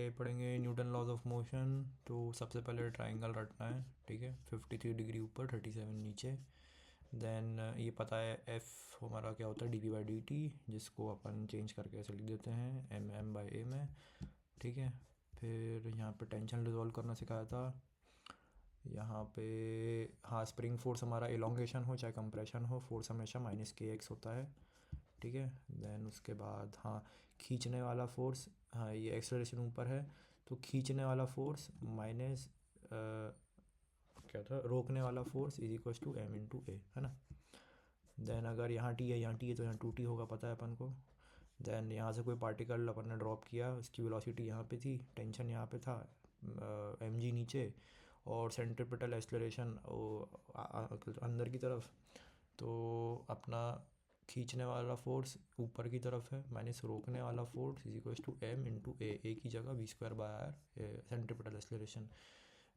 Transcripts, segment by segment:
आगे पढ़ेंगे Newton laws of motion. तो सबसे पहले ट्राइंगल रटना है, ठीक है। 53 डिग्री ऊपर, 37 नीचे। देन ये पता है एफ हमारा क्या होता है, D P by D T, जिसको अपन चेंज करके ऐसे लिख देते हैं एम एम बाई ए में, ठीक है। फिर यहाँ पे टेंशन रिजॉल्व करना सिखाया था। यहाँ पे हाँ, स्प्रिंग फोर्स हमारा एलोंगेशन हो चाहे कंप्रेशन हो, फोर्स हमेशा माइनस के एक्स होता है, ठीक है। देन उसके बाद हाँ, खींचने वाला फोर्स, हाँ ये एक्सेलरेशन ऊपर है तो खींचने वाला फोर्स माइनस क्या था, रोकने वाला force is equal to M into A, है ना। देन अगर यहाँ टी है, यहाँ टी है, तो यहाँ टू टी होगा, पता है अपन को। देन यहाँ से कोई पार्टिकल अपन ने ड्रॉप किया, उसकी वेलोसिटी यहाँ पे थी, टेंशन यहाँ पे था, एम जी नीचे, और सेंट्रीपिटल एक्सेलरेशन अंदर की तरफ। तो अपना खींचने वाला फोर्स ऊपर की तरफ है, माइनस रोकने वाला force is equal to M into A की जगह V square by R, centripetal acceleration.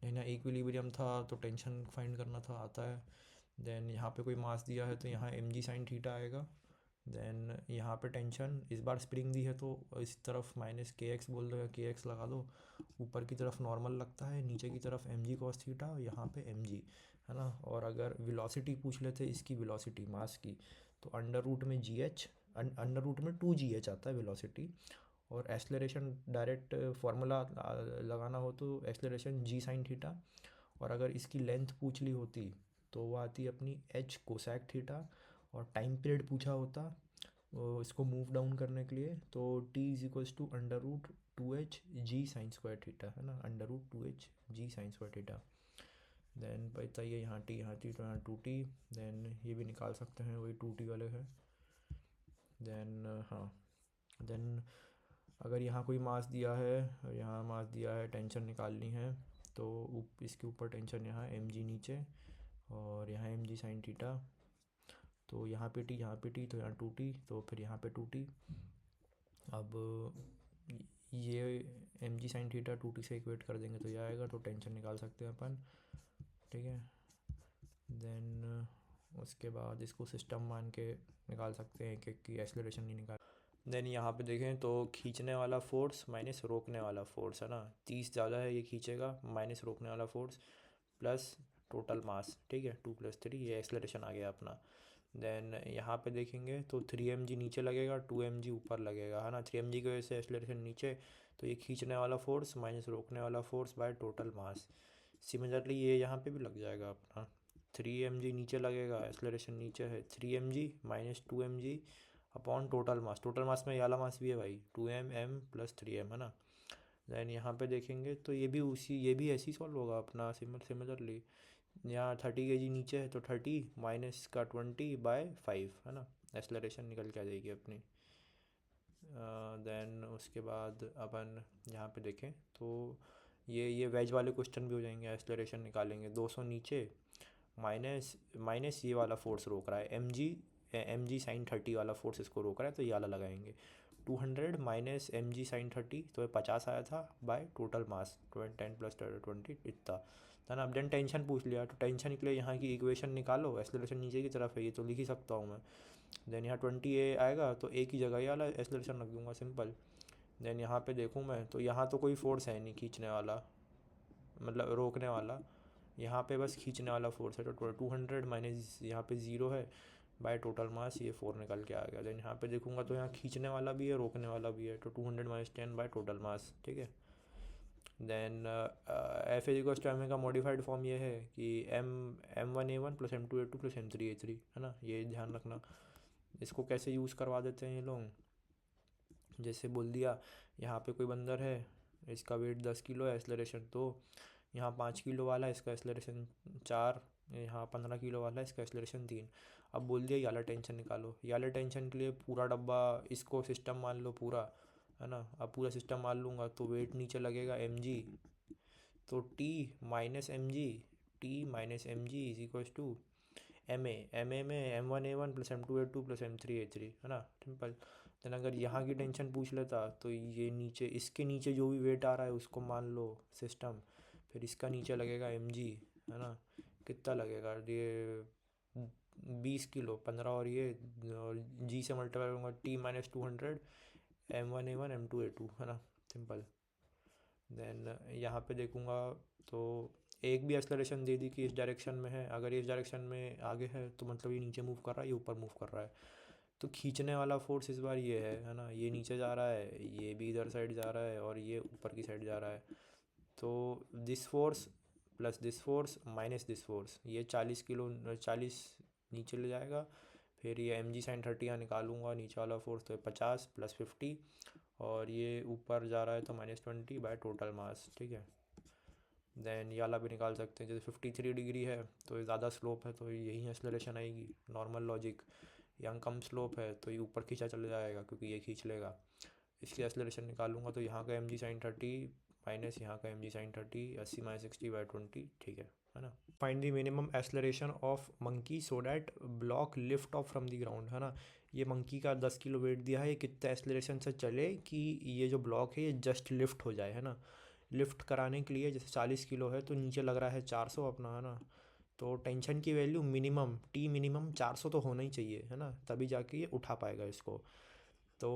नहीं ना, इक्विलिब्रियम था तो टेंशन फाइंड करना था, आता है। देन यहाँ पे कोई मास दिया है तो यहाँ एम जी साइन थीटा आएगा। देन यहाँ पे टेंशन, इस बार स्प्रिंग दी है तो इस तरफ माइनस के एक्स बोल दो या के एक्स लगा दो। ऊपर की तरफ नॉर्मल लगता है, नीचे की तरफ एम जी कॉस थीटा, यहाँ पे एम जी, है ना। और अगर वेलोसिटी पूछ लेते इसकी, वेलोसिटी मास की, तो अंडर रूट में जी एच, अंडर रूट में 2 GH आता है वेलोसिटी। और एक्सलरेशन डायरेक्ट फार्मूला लगाना हो तो एक्सलरेशन जी साइन थीटा। और अगर इसकी लेंथ पूछ ली होती तो वो आती अपनी एच कोसैक थीटा। और टाइम पीरियड पूछा होता इसको मूव डाउन करने के लिए, तो T is equals to under root 2H G sine square theta, है ना, under root 2H G sine square theta. Then बताइए यहाँ टी, यहाँ टी, तो यहाँ 2T। देन ये भी निकाल सकते हैं, वही 2T वाले है। देन हाँ, देन अगर यहाँ कोई मास दिया है, यहाँ मास दिया है, टेंशन निकालनी है, तो इसके ऊपर टेंशन यहाँ एम जी नीचे, और यहाँ एम जी साइन थीटा। तो यहाँ पे टी, यहाँ पे टी, तो यहाँ 2T, तो फिर यहाँ पे 2T। अब ये M G sine theta 2T से इक्वेट कर देंगे तो ये आएगा, तो टेंशन निकाल सकते हैं अपन, ठीक है। देन उसके बाद इसको सिस्टम मान के निकाल सकते हैं कि एक्सेलरेशन नहीं निकाल। देन यहाँ पे देखें तो खींचने वाला फोर्स माइनस रोकने वाला फोर्स, है ना, 30 ज़्यादा है ये खींचेगा, माइनस रोकने वाला फोर्स, प्लस टोटल मास, ठीक है, 2 + 3, ये एक्सेलरेशन आ गया अपना। देन यहाँ पे देखेंगे तो 3 mg नीचे लगेगा, 2 mg ऊपर लगेगा, है ना। 3 mg की वजह से एक्सेलरेशन नीचे, तो ये खींचने वाला फोर्स माइनस रोकने वाला force by total mass. Similarly ये यहाँ पे भी लग जाएगा अपना, 3 mg नीचे लगेगा, एक्सेलरेशन नीचे है, 3 mg minus 2 mg upon total mass में याला मास भी है भाई, 2m + 3m, है ना। देन यहाँ पे देखेंगे तो ये भी ऐसे ही सॉल्व होगा अपना, सिमिलरली यहाँ 30 kg नीचे है तो 30 माइनस का 20/5, है ना, एक्सेलरेशन निकल के आ जाएगी अपनी। देन उसके बाद अपन यहाँ पे देखें तो ये वेज वाले क्वेश्चन भी हो जाएंगे, एक्सेलरेशन निकालेंगे, 200 नीचे, माइनस माइनस ये वाला फोर्स रोक रहा है एम जी साइन 30 वाला फोर्स इसको रोक रहा है, तो ये वाला लगाएंगे, 200 माइनस एम जी साइन 30, तो ये 50 आया था, बाय टोटल मास 10 + 20 इतना। देन अब देन टेंशन पूछ लिया, तो टेंशन के लिए यहाँ की इक्वेशन निकालो, एक्सेलरेशन नीचे की तरफ है, ये तो लिख ही सकता हूँ मैं। देन यहाँ 20A आएगा तो ए की जगह ये वाला एक्सेलरेशन रख दूँगा, सिंपल। देन यहाँ पे देखूँ मैं तो यहाँ तो कोई फोर्स है नहीं खींचने वाला, मतलब रोकने वाला, यहाँ पे बस खींचने वाला फोर्स है, तो 200 माइनस यहाँ पे 0 है, बाय टोटल मास, ये 4 निकल के आ गया। देन यहाँ पे देखूंगा तो यहाँ खींचने वाला भी है, रोकने वाला भी है, तो 200 माइनस 10 बाय टोटल मास, ठीक है। Then F is equal to M का मॉडिफाइड फॉर्म ये है कि M1A1 + M2A2 + M3A3, है ना, ये ध्यान रखना। इसको कैसे यूज़ करवा देते हैं ये लोग, जैसे बोल दिया यहाँ पे कोई बंदर है, इसका वेट 10 किलो है, एक्सेलरेशन तो यहाँ 5 किलो वाला है, इसका एक्सेलरेशन 4, यहाँ 15 किलो वाला है, इसका एक्सेलरेशन 3। अब बोल दिया याला टेंशन निकालो, याला टेंशन के लिए पूरा डब्बा इसको सिस्टम मान लो पूरा, है ना। अब पूरा सिस्टम मान लूँगा तो वेट नीचे लगेगा mg, तो T minus mg is equal to M A में M1A1 + M2A2 + M3A3, है ना, सिंपल। देन अगर यहाँ की टेंशन पूछ लेता तो ये नीचे, इसके नीचे जो भी वेट आ रहा है उसको मान लो सिस्टम, फिर इसका नीचे लगेगा mg, है ना, कितना लगेगा ये 20 किलो, 15 और ये, और जी से मल्टीप्लाई करूँगा, T-200 M1A1 M2A2, है ना, सिंपल। देन यहाँ पे देखूँगा तो एक भी एक्सेलरेशन दे दी कि इस डायरेक्शन में है, अगर इस डायरेक्शन में आगे है तो मतलब ये नीचे मूव कर रहा है, ये ऊपर मूव कर रहा है। तो खींचने वाला फोर्स इस बार ये है ना, ये नीचे जा रहा है, ये भी इधर साइड जा रहा है और ये ऊपर की साइड जा रहा है। तो this force plus this force minus this force, ये 40 नीचे ले जाएगा। फिर ये एम जी साइन 30 यहाँ निकालूंगा, नीचे वाला फोर्स तो 50 प्लस 50, और ये ऊपर जा रहा है तो -20 बाय टोटल मास। ठीक है, देन ये वाला भी निकाल सकते हैं, जैसे 53 डिग्री है तो ये ज़्यादा स्लोप है तो यही एक्सेलरेशन आएगी, नॉर्मल लॉजिक। यहाँ कम स्लोप है तो ये ऊपर खींचा चला जाएगा क्योंकि ये खींच लेगा। इसकी एक्सेलरेशन निकालूंगा तो यहाँ का एम जी साइन 30 माइनस यहाँ का M G sine 30, 80 minus 60 by 20। ठीक है ना। Find the minimum acceleration of monkey so that block lift off from the ground, है ना। ये मंकी का 10 किलो वेट दिया है, ये कितना एक्सेलरेशन से चले कि ये जो ब्लॉक है ये जस्ट लिफ्ट हो जाए, है ना। लिफ्ट कराने के लिए जैसे 40 किलो है तो नीचे लग रहा है 400 अपना, है ना। तो टेंशन की वैल्यू मिनिमम टी मिनिमम 400 तो होना ही चाहिए, है ना, तभी जाके ये उठा पाएगा इसको। तो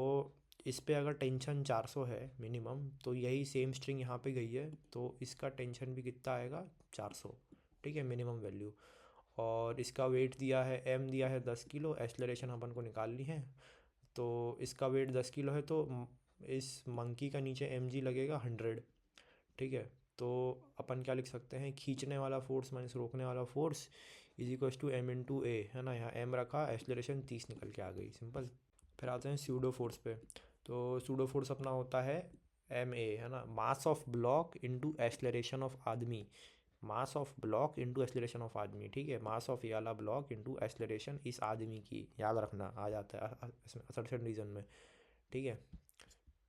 इस पे अगर टेंशन 400 है मिनिमम, तो यही सेम स्ट्रिंग यहाँ पे गई है तो इसका टेंशन भी कितना आएगा 400। ठीक है, मिनिमम वैल्यू। और इसका वेट दिया है, एम दिया है 10 किलो, एक्सेलरेशन अपन को निकालनी है। तो इसका वेट 10 किलो है तो इस मंकी का नीचे एम जी लगेगा 100। ठीक है, तो अपन क्या लिख सकते हैं, खींचने वाला फोर्स माइनस रोकने वाला force is equals to M into A, है ना। यहाँ एम रखा, एक्सेलरेशन 30 निकल के आ गई, सिंपल। फिर आते हैं सूडो फोर्स पे। तो सूडो फोर्स अपना होता है एम ए, है ना, mass of block into acceleration of आदमी। Mass of block into acceleration of आदमी, ठीक है, मास ऑफ ये वाला ब्लॉक इंटू एक्सेलरेशन इस आदमी की, याद रखना आ जाता है असर्शन रीजन में। ठीक है,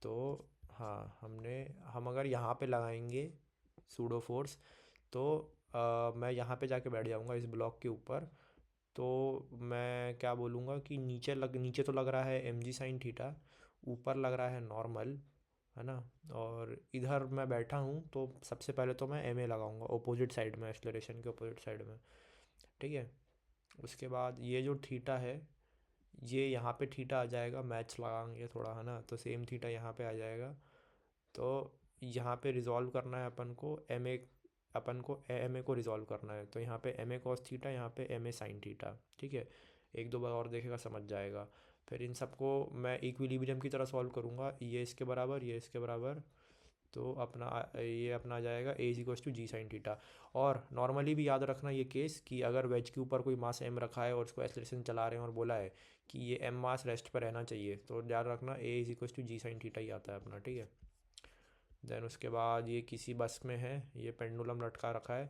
तो हाँ हम अगर यहाँ पे लगाएंगे सूडो फोर्स तो मैं यहाँ पे जाके बैठ जाऊँगा इस ब्लॉक के ऊपर। तो मैं क्या बोलूँगा कि नीचे तो लग रहा है एम जी साइन थीटा, ऊपर लग रहा है नॉर्मल, है ना। और इधर मैं बैठा हूँ तो सबसे पहले तो मैं एम ए लगाऊंगा अपोजिट साइड में, एक्सेलरेशन के अपोजिट साइड में। ठीक है, उसके बाद ये जो थीटा है ये यहाँ पे थीटा आ जाएगा, मैच लगाएंगे थोड़ा, है ना, तो सेम थीटा यहाँ पे आ जाएगा। तो यहाँ पे रिजॉल्व करना है अपन को एम ए को रिजॉल्व करना है, तो यहाँ पे एम ए कॉस थीटा, यहाँ पे एम ए साइन थीटा। ठीक है, एक दो बार और देखेगा समझ जाएगा। फिर इन सबको मैं इक्विलिब्रियम की तरह सॉल्व करूँगा, ये इसके बराबर, ये इसके बराबर। तो ये अपना आ जाएगा A is equals to G sine theta. और नॉर्मली भी याद रखना ये केस कि अगर वेज के ऊपर कोई मास एम रखा है और उसको एक्सेलरेशन चला रहे हैं और बोला है कि ये एम मास रेस्ट पर रहना चाहिए, तो याद रखना A is equals to G sine theta ही आता है अपना। ठीक है, देन उसके बाद ये किसी बस में है, ये पेंडुलम लटका रखा है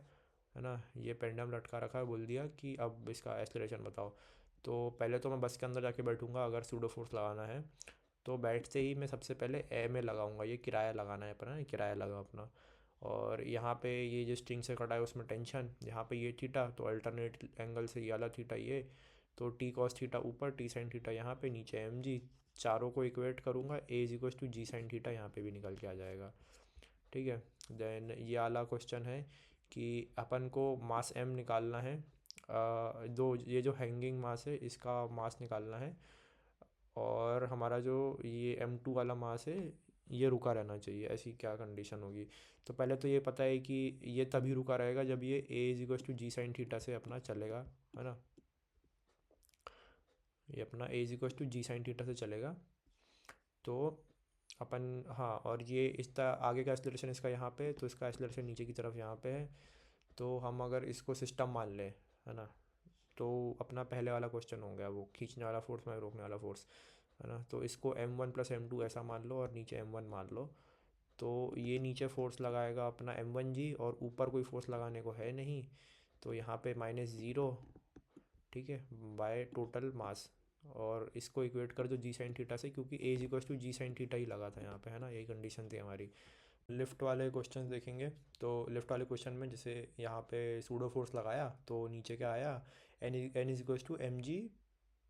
ना, ये पेंडुलम लटका रखा है, बोल दिया कि अब इसका एक्सेलरेशन बताओ। तो पहले तो मैं बस के अंदर जाके बैठूंगा अगर सूडो फोर्स लगाना है, तो बैठते ही मैं सबसे पहले एम ए लगाऊंगा, ये किराया लगाना है अपना, किराया लगा अपना। और यहाँ पे ये जो स्ट्रिंग से कटा है उसमें टेंशन, यहाँ पे ये थीटा तो अल्टरनेट एंगल से ये वाला थीटा ये, तो टी कॉस थीटा ऊपर, टी साइन थीटा यहाँ पे, नीचे एम जी, चारों को इक्वेट करूँगा, A is equals to G sine theta यहाँ पे भी निकल के आ जाएगा। ठीक है, देन ये वाला क्वेश्चन है कि अपन को मास एम निकालना है, ये जो हैंगिंग मास है इसका मास निकालना है, और हमारा जो ये M2 वाला मास है ये रुका रहना चाहिए, ऐसी क्या कंडीशन होगी। तो पहले तो ये पता है कि ये तभी रुका रहेगा जब ये A is equals to G sine theta से अपना चलेगा, है ना। ये अपना A is equals to G sine theta से चलेगा। तो अपन, हाँ, और ये इसका आगे का एक्सेलरेशन इसका यहाँ पे, तो इसका एक्सेलरेशन नीचे की तरफ यहाँ पे है। तो हम अगर इसको सिस्टम मान लें, है ना, तो अपना पहले वाला क्वेश्चन हो गया वो खींचने वाला फोर्स में रोकने वाला फोर्स, है ना। तो इसको M1 प्लस M2 ऐसा मान लो और नीचे M1 मान लो। तो ये नीचे फोर्स लगाएगा अपना M1G और ऊपर कोई फोर्स लगाने को है नहीं, तो यहाँ पे -0, ठीक है, बाय टोटल मास। और इसको इक्वेट कर दो जी साइन थीटा से, क्योंकि A is equals to G sine theta ही लगा था यहाँ पे, है ना, यही कंडीशन थी हमारी। लिफ्ट वाले क्वेश्चन देखेंगे, तो लिफ्ट वाले क्वेश्चन में जैसे यहाँ पे सूडो फोर्स लगाया तो नीचे क्या आया, N is equals to M G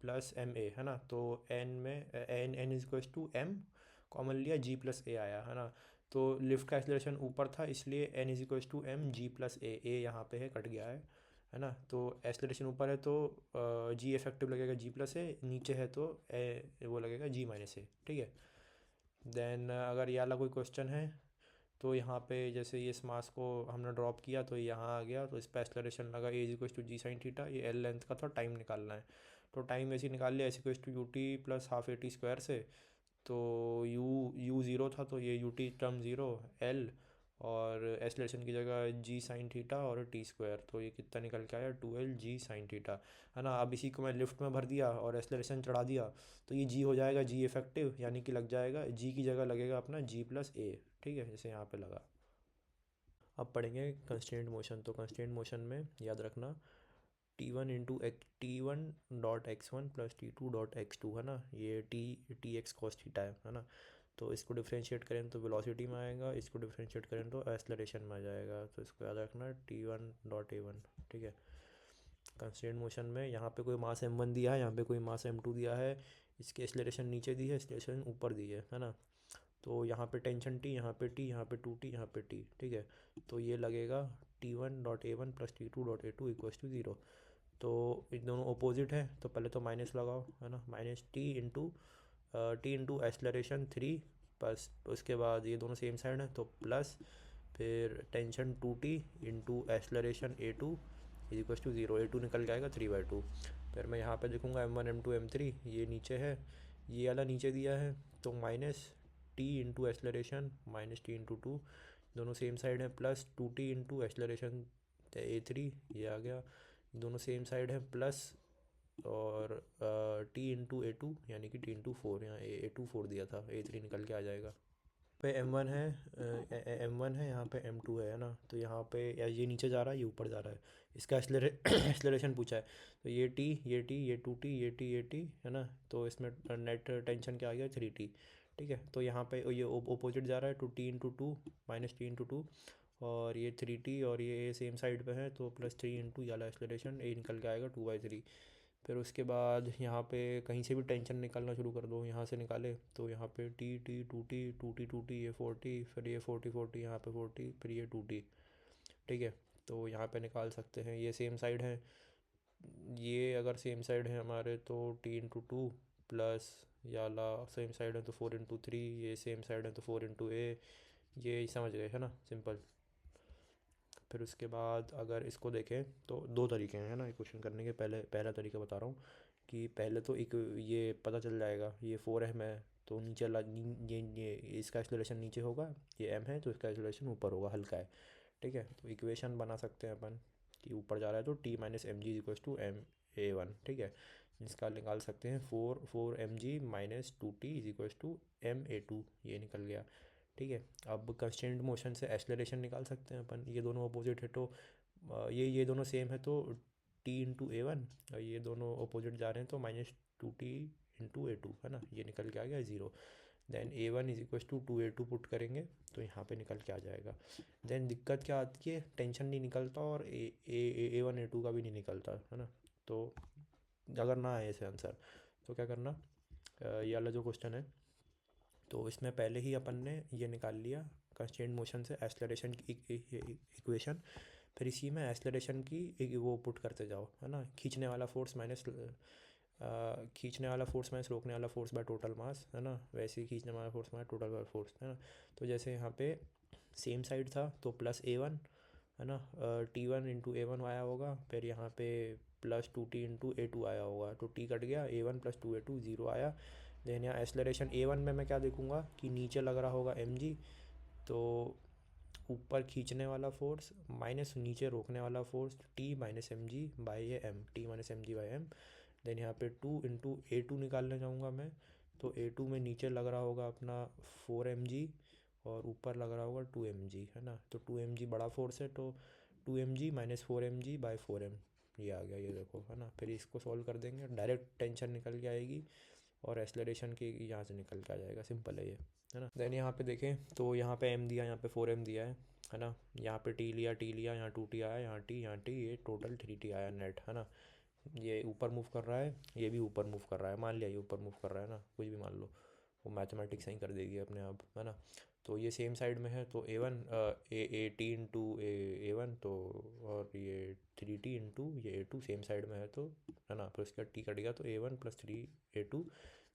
plus M A, है ना। तो N is equals to M common लिया, जी प्लस ए आया, है ना। तो लिफ्ट का एक्सेलरेशन ऊपर था इसलिए N is equals to M G plus A यहाँ पे है, कट गया है ना। तो एक्सेलरेशन ऊपर है तो जी इफेक्टिव लगेगा जी प्लस ए, नीचे है तो वो लगेगा जी माइनस ए। ठीक है, देन अगर ये वाला कोई क्वेश्चन है तो यहाँ पे जैसे ये इस मास को हमने ड्रॉप किया तो यहाँ आ गया, तो इस पर एक्सलरेशन लगा A is equal to G sine theta. ये एल लेंथ का था, टाइम निकालना है, तो टाइम ऐसे ही निकाल लिया, S equal to U T plus half A T square से। तो यू ज़ीरो था तो ये U T term zero, L और एक्सलेशन की जगह जी साइन थीटा और टी स्क्वायर, तो ये कितना निकल के आया 2l g sin थीटा, है ना। अब इसी को मैं लिफ्ट में भर दिया और एक्सलेशन चढ़ा दिया, तो ये जी हो जाएगा जी इफेक्टिव, यानी कि लग जाएगा जी की जगह लगेगा अपना जी प्लस ए, ठीक है, जैसे यहाँ पे लगा। अब पढ़ेंगे कंस्ट्रेंट मोशन। तो कंस्ट्रेंट मोशन में याद रखना T1 into T1 dot x1 plus T2 dot x2, है ना, ये टी एक्स कॉस थीटा है ना। तो इसको डिफ्रेंशिएट करें तो वेलोसिटी में आएगा, इसको डिफ्रेंशिएट करें तो एक्सलरेशन में आ जाएगा, तो इसको याद रखना T1 डॉट a1, ठीक है। कंस्ट्रेंट मोशन में यहाँ पे कोई मास m1 दिया है, यहाँ पे कोई मास m2 दिया है, इसकी एक्सलरेशन नीचे दी है, एक्सलरेशन ऊपर दी है ना। तो यहाँ पे टेंशन टी, यहाँ पे टी, यहाँ पे 2t, यहाँ पे टी, ठीक है। तो ये लगेगा T1 dot a1 plus T2 dot a2 equals to 0। तो इन दोनों अपोजिट है, तो पहले तो माइनस लगाओ, है ना, माइनस टी इंटू एक्सलरेशन 3, बस उसके बाद ये दोनों सेम साइड है तो प्लस, फिर tension 2t into acceleration a2 is equal to 0, a2 निकल के आएगा 3/2। फिर मैं यहाँ पे देखूँगा m1 m2 m3, ये नीचे है, ये वाला नीचे दिया है, तो minus T into acceleration minus T into two, दोनों सेम साइड है, plus 2t into acceleration a3, ये आ गया, दोनों सेम साइड है, प्लस और टी इंटू a2 यानी कि T/4, यहाँ a2 4 दिया था, a3 निकल के आ जाएगा। पे m1 है, m1 है, यहाँ पे m2 है ना। तो यहाँ पे ये नीचे जा रहा है, ये ऊपर जा रहा है, इसका एक्सलरेशन पूछा है, तो ये टी, ये टी, ये 2t, ये टी, है ना। तो इसमें नेट टेंशन क्या आ गया 3t, ठीक है। तो यहाँ पे ये ओपोजिट जा रहा है, टू T/2 माइनस T/2, और ये 3t और ये सेम साइड पे है, तो प्लस 3 इंटू ये वाला एक्सलरेशन ए निकल के आएगा 2/3। फिर उसके बाद यहाँ पे कहीं से भी टेंशन निकालना शुरू कर दो, यहाँ से निकाले तो यहाँ पे टी 2t ये 40, फिर ये 40 यहाँ पे 40, फिर ये 2t, ठीक है। तो यहाँ पे निकाल सकते हैं, ये सेम साइड है, ये अगर सेम साइड है हमारे तो T/2 प्लस याला सेम साइड है तो 4/3, ये सेम साइड है तो 4 a, ये समझ गए, है ना, सिंपल। फिर उसके बाद अगर इसको देखें तो दो तरीके हैं, है ना, क्वेश्चन करने के। पहला तरीका बता रहा हूँ कि पहले तो एक ये पता चल जाएगा, ये 4m है तो नीचे ये इसका एक्सलेशन नीचे होगा, ये m है तो इसका एक्सलेशन ऊपर होगा, हल्का है, ठीक है। तो इक्वेशन बना सकते हैं अपन कि ऊपर जा रहा है तो T-mg=m(a1), ठीक है। इसका निकाल सकते हैं 4mg माइनस 2t=m(a2), ये निकल गया, ठीक है। अब कंस्टेंट मोशन से एक्सलरेशन निकाल सकते हैं अपन, ये दोनों अपोजिट है तो ये दोनों सेम है तो T/a1, और ये दोनों अपोजिट जा रहे हैं तो -2t/a2, है ना, ये निकल के आ गया 0। देन a1=2a2 पुट करेंगे तो यहाँ पे निकल के आ जाएगा। देन दिक्कत क्या आती है, टेंशन नहीं निकलता और a1 a2 का भी नहीं निकलता, है ना। तो अगर ना आए ऐसे आंसर तो क्या करना, ये वाला जो क्वेश्चन है तो इसमें पहले ही अपन ने ये निकाल लिया कंस्ट्रेंट मोशन से एक्सलरेशन की इक्वेशन, फिर इसी में एक्सलरेशन की एक वो पुट करते जाओ, है ना। खींचने वाला फोर्स माइनस रोकने वाला फोर्स बाय टोटल मास, है ना, वैसे ही खींचने वाला force minus total by force, है ना। तो जैसे यहाँ पे सेम साइड था तो प्लस a1, है ना, T1 इंटू a1 आया होगा, फिर यहाँ पे प्लस 2t इंटू a2 आया होगा, तो t कट गया, a1 प्लस 2a2 0 आया। देन यहाँ एक्सलरेशन a1 में मैं क्या देखूँगा कि नीचे लग रहा होगा mg, तो ऊपर खींचने वाला फोर्स माइनस नीचे रोकने वाला फोर्स T-mg/m। देन यहाँ पे 2 इंटू a2 निकालने जाऊँगा मैं, तो a2 में नीचे लग रहा होगा अपना 4mg और ऊपर लग रहा होगा 2mg, है ना। तो 2mg बड़ा फोर्स है तो 2mg माइनस 4mg/4m, ये आ गया, ये देखो, है ना। फिर इसको सॉल्व कर देंगे, डायरेक्ट टेंशन निकल के आएगी और एक्सलरेशन की यहाँ से निकल के आ जाएगा, सिंपल है ये, है ना। देन यहाँ पे देखें तो यहाँ पे m दिया, यहाँ पे 4m दिया है ना। यहाँ पे t लिया, यहाँ 2t आया, यहाँ t, ये टोटल 3t आया नेट, है ना। ये ऊपर मूव कर रहा है, ये भी ऊपर मूव कर रहा है, मान लिया ये ऊपर मूव कर रहा है ना, कुछ भी मान लो, वो मैथमेटिक्स सही कर देगी अपने आप, है ना। तो ये सेम साइड में है तो T इंटू a1, तो और ये 3t इंटू ये a2 सेम साइड में है तो, है ना, फिर उसका t कट गया तो a1 प्लस 3a2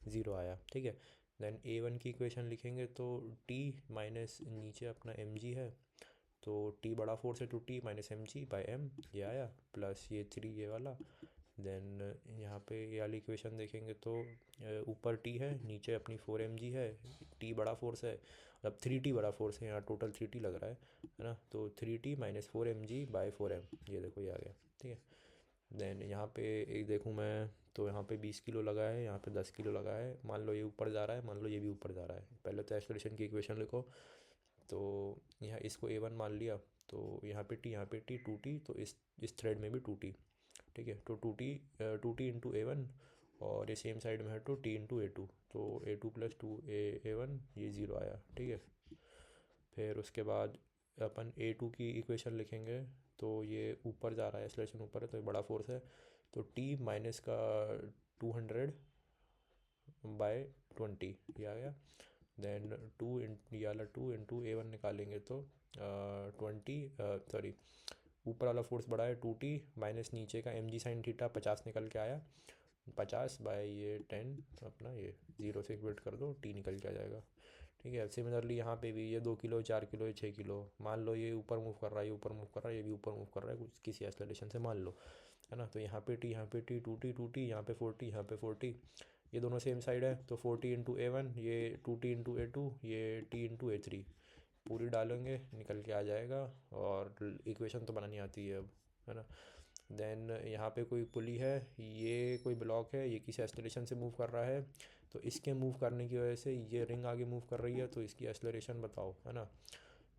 0 आया, ठीक है। देन A1 की इक्वेशन लिखेंगे तो T माइनस नीचे अपना mg है, तो T बड़ा फोर्स है तो T माइनस mg/m ये आया, प्लस ये 3 ये वाला। देन यहाँ पे ये वाली इक्वेशन देखेंगे तो ऊपर T है, नीचे अपनी 4mg है, T बड़ा फोर्स है, अब 3T बड़ा फोर्स है, यहाँ टोटल 3T लग रहा है ना, तो 3T माइनस 4mg/4m ये देखो ये आ गया, ठीक है। देन यहाँ पे एक देखूँ मैं तो यहाँ पे 20 किलो लगा है, यहाँ पे 10 किलो लगा है, मान लो ये ऊपर जा रहा है, मान लो ये भी ऊपर जा रहा है। पहले तो एक्सेलरेशन की इक्वेशन लिखो, तो यहाँ इसको A1 मान लिया, तो यहाँ पे T 2T, तो इस थ्रेड में भी 2T, ठीक है। तो 2T इंटू A1, और ये सेम साइड में है तो T इंटू A2, तो A2 प्लस 2A1 ये 0 आया, ठीक है। फिर उसके बाद अपन A2 की इक्वेशन लिखेंगे, तो ये ऊपर जा रहा है, एक्सेलरेशन ऊपर है तो ये बड़ा फोर्स है, तो T माइनस का 200/20 ये आ गया। देन टू इंटू A1 निकालेंगे तो 20, सॉरी ऊपर वाला फोर्स बड़ा है 2T, माइनस नीचे का mg/sin θ 50 निकल के आया, 50/10 अपना ये 0 से इक्वेट कर दो, T निकल के आ जाएगा, ठीक है। सिमिलरली यहाँ पे भी ये 2 किलो 4 किलो ये 6 किलो, मान लो ये ऊपर मूव कर रहा है, ये ऊपर मूव कर रहा है, ये भी ऊपर मूव कर रहा है कुछ किसी एक्सेलरेशन से मान लो, है ना। तो यहाँ पे T, यहाँ पे T, 2T, यहाँ पे 4T, यहाँ पे 4T, ये दोनों सेम साइड है, तो 4T इंटू A1, ये 2T इंटू A2, ये T इंटू A3 पूरी डालेंगे निकल के आ जाएगा, और इक्वेशन तो बनानी आती है अब, है ना। देन यहाँ पे कोई पुली है, ये कोई ब्लॉक है, ये किसी एक्सेलरेशन से मूव कर रहा है, तो इसके मूव करने की वजह से ये रिंग आगे मूव कर रही है, तो इसकी एक्सेलरेशन बताओ, है ना।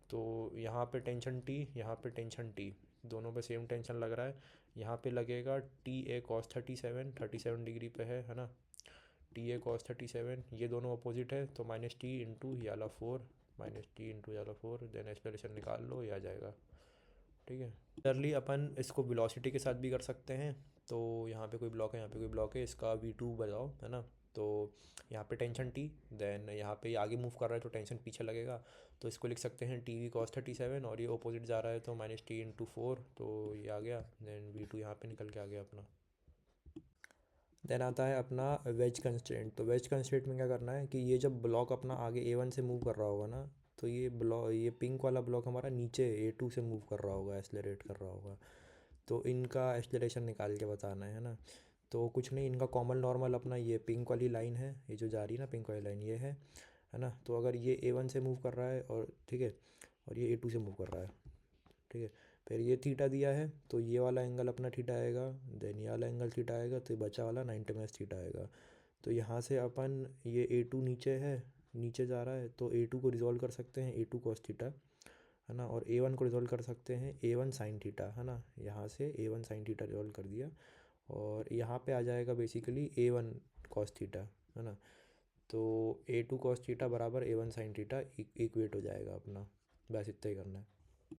तो यहाँ पे टेंशन T, यहाँ पे टेंशन T, दोनों पे सेम टेंशन लग रहा है, यहाँ पे लगेगा TA cos 37 डिग्री पे है ना, TA cos 37, ये दोनों अपोजिट है, तो -T इंटू ये वाला 4, -T इंटू ये वाला 4, देन एक्सेलरेशन निकाल लो ये आ जाएगा, ठीक है। सिमिलरली अपन इसको वेलोसिटी के साथ भी कर सकते हैं, तो यहाँ पे कोई ब्लॉक है, यहाँ पे कोई ब्लॉक है, इसका V2 बताओ, है ना। तो यहाँ पे टेंशन T, देन यहाँ पे ये आगे मूव कर रहा है तो टेंशन पीछे लगेगा, तो इसको लिख सकते हैं TV cos 37, और ये अपोजिट जा रहा है तो -T इंटू 4, तो ये आ गया, देन V2 यहाँ पे निकल के आ गया अपना। देन आता है अपना वेज कंस्ट्रेंट, तो वेज कंस्ट्रेंट में क्या करना है कि ये जब ब्लॉक अपना आगे A1 से मूव कर रहा होगा ना, तो ये पिंक वाला ब्लॉक हमारा नीचे A2 से मूव कर रहा होगा, एक्सलरेट कर रहा होगा, तो इनका एक्सलरेशन निकाल के बताना है ना। तो कुछ नहीं, इनका कॉमन नॉर्मल अपना ये पिंक वाली लाइन है, ये जो जा रही है ना पिंक वाली लाइन ये है ना। तो अगर ये A1 से मूव कर रहा है और ठीक है, और ये A2 से मूव कर रहा है, ठीक है, फिर ये थीटा दिया है, तो ये वाला एंगल अपना थीटा आएगा, देन ये वाला एंगल थीटा आएगा, तो बचा वाला 90 थीटा आएगा। तो यहाँ से अपन ये A2 नीचे है, नीचे जा रहा है, तो A2 को रिजॉल्व कर सकते हैं A2 cos थीटा, है ना, और A1 को रिजॉल्व कर सकते हैं A1 sin थीटा, है ना। यहाँ से A1 sin थीटा रिजॉल्व कर दिया, और यहाँ पे आ जाएगा बेसिकली A1 cos थीटा, है ना। तो A2 cos थीटा बराबर A1 sin थीटा इक्वेट हो जाएगा अपना, बस इतना ही करना है।